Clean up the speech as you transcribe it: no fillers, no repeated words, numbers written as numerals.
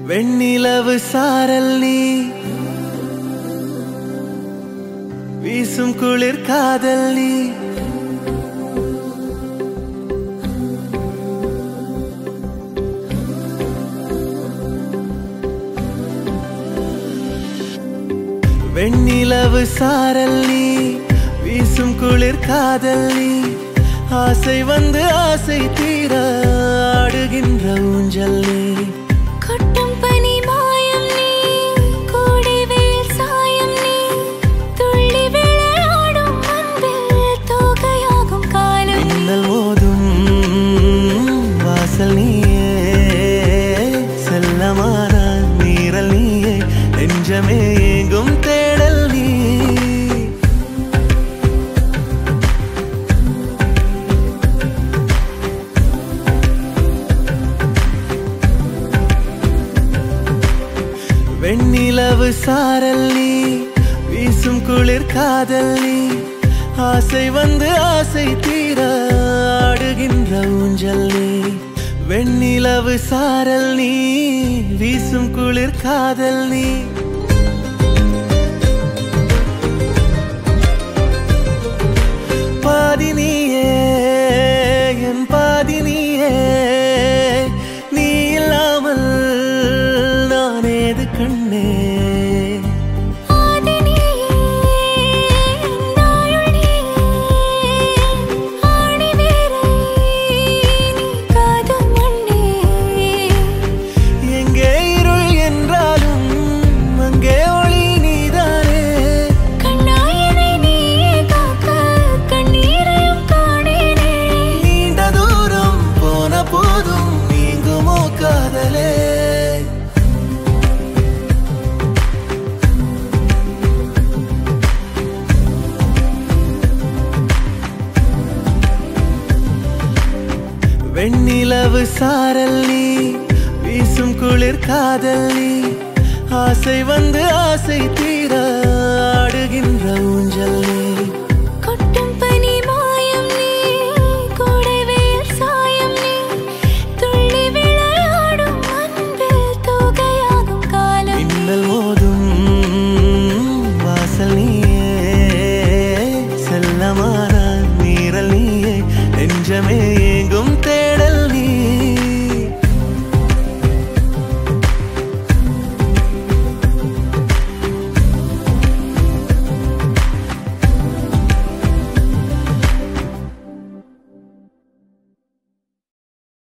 வெண்ணிலவு சாரல் நீ வீசும் குளிர் காதல் நீ வெண்ணிலவு சாரல் நீ வீசும் குளிர் காதல் நீ ஆசை வந்து ஆசை தீர ஆடுகின்ற ஊஞ்சல் நீ கொட்டும் பனி மாயம் நீ கோடை வெயில் சாயம் நீ துள்ளி விளையாடும் அன்பில் தோகையாகும் காலம் மின்னல் மோதும் வாசல் நீயே செல்லமான நீரல் நீயே நெஞ்சமே எங்கும் தேடல் நீ வெண்ணிலவு சாரல் நீ வீசும் குளிர் காதல் நீ ஆசை வந்து ஆசை தீர ஆடுகின்ற ஊஞ்சல் நீ வெண்ணிலவு சாரல் நீ வீசும் குளிர் காதல் நீ பாதி நீயே என் பாதி நீயே நீ இல்லாமல் நான் ஏது கண்ணே வெண்ணிலவு சாரல் நீ வீசும் குளிர் காதல் நீ ஆசை வந்து ஆசை தீர ஆடுகின்ற ஊஞ்சல் நீ